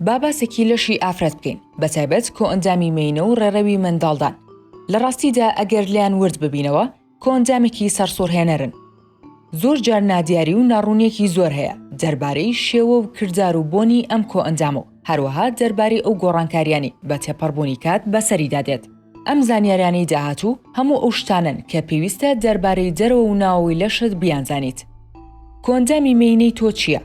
با باسێکی لەشی ئافرەت بکەین بەتایبەت کۆئەندامی مێینە و ڕێڕەوی منداڵدان. لە ڕاستیدا ئەگەر لیان ورد ببینەوە کۆئەندامێکی سەرسوڕهێنەرن. زۆر جار نادیاری و ناڕوونیەکی زۆر هەیە دەربارەی شێوە و کردار و بۆنی ئەم کۆئەندامە و هەروەها دەربارەی ئەو گۆڕانکاریانی بە تێپەڕبوونی کات بەسەریدا دێت. ئەم زانیاریانەی داهاتوو هەموو ئەو شتانن کە پێویستە دەربارەی دەرەوە و ناوەوەی لەشت بیانزانیت. کۆئەندامی مێینەی تۆ چییە؟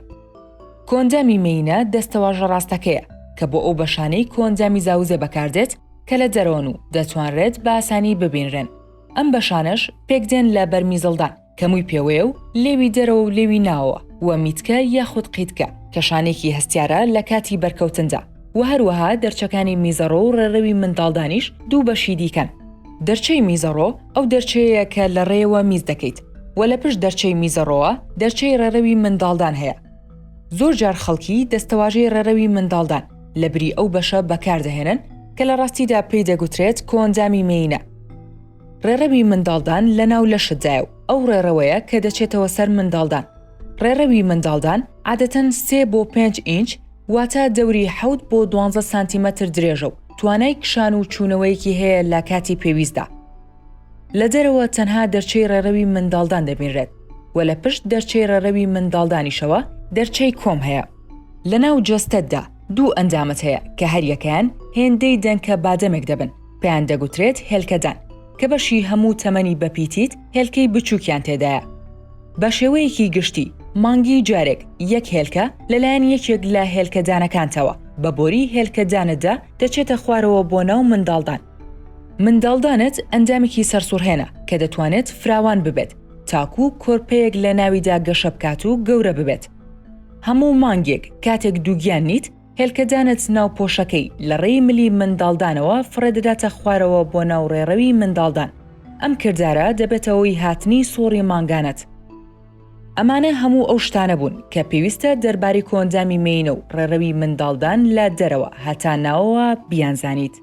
کۆئەندامی مێینە دەستەواژە ڕاستەکەیە کە بۆ ئەو بەشانەی کۆئەندامی زاوزێ بەکاردێت کە لە دەرەوەن و دەتوانرێت بە ئاسانی ببینرێن. ئەم بەشانەش پێکدێن لە بەرمیزڵدان کەمووی پێوەیە و لێوی دەرەوە و لێوی ناوە و میتکە یاخود قیتکە کە شانێکی هەستیارە لە کاتی بەرکەوتندا و هەروەها دەرچەکانی میزەڕۆ و ڕێڕەوی منداڵدانیش دوو بەشی دیکەن. دەرچەی میزەڕۆ ئەو دەرچەیە کە لە ڕێوە میز دەکەیت و لە پشت دەرچەی میزەڕۆوە دەرچەی ڕێڕەوی منداڵدان هەیە. زۆر جار خەڵکی دەستەواژەی ڕێڕەوی منداڵدان لە بری ئەو بەشە بەکاردەهێنن کە لە ڕاستیدا پێی دەگوترێت کۆئەندامی مێینە. ڕێڕەوی منداڵدان لە ناو لەشتدایە و ئەو ڕێڕەوەیە کە دەچێتەوە سەر منداڵدان. ڕێڕەوی منداڵدان عادەتەن 3 بۆ 5 ئینچ واتە دەوری 7 بۆ 12 سانتیمەتر درێژە و توانای کشان و چوونەوەیەکی هەیە لە کاتی پێویستدا. لە دەرەوە تەنها دەرچەی ڕێڕەوی منداڵدان دەبینرێت و لە پشت دەرچەی ڕێڕەوی منداڵدانیشەوە دەرچەی کۆم هەیە. لە ناو جەستەتدا دوو ئەندامت هەیە کە هەریەکەیان هێندەی دەنکە بادەمێک دەبن پێیان دەگوترێت هێلکەدان کە بەشی هەموو تەمەنی بەپیتیت هێلکەی بچووکیان تێدایە. بە شێوەیەکی گشتی مانگی جارێک یەک هێلکە لەلایەن یەکێک لە هێلکەدانەکانتەوە بە بۆری هێلکەدانتدا دەچێتە خوارەوە بۆ ناو منداڵدان. منداڵدانت ئەندامێکی سەرسوڕهێنە کە دەتوانێت فراوان ببێت تاکو کۆرپەیەک لە ناویدا گەشە بکات و گەورە ببێت. هەموو مانگێک کاتێک دووگیان نیت هێلکەدانت ناو پۆشەکەی لە ڕێی ملی منداڵدانەوە فڕێدەداتە خوارەوە بۆ ناو ڕێڕەوی منداڵدان. ئەم کردارە دەبێتەوەی هاتنی سۆڕی مانگانت. ئەمانە هەموو ئەو شتانە بوون کە پێویستە دەربارەی کۆئەندامی مێینە و ڕێڕەوی منداڵدان لە دەرەوە هەتا ناوەوە بیانزانیت.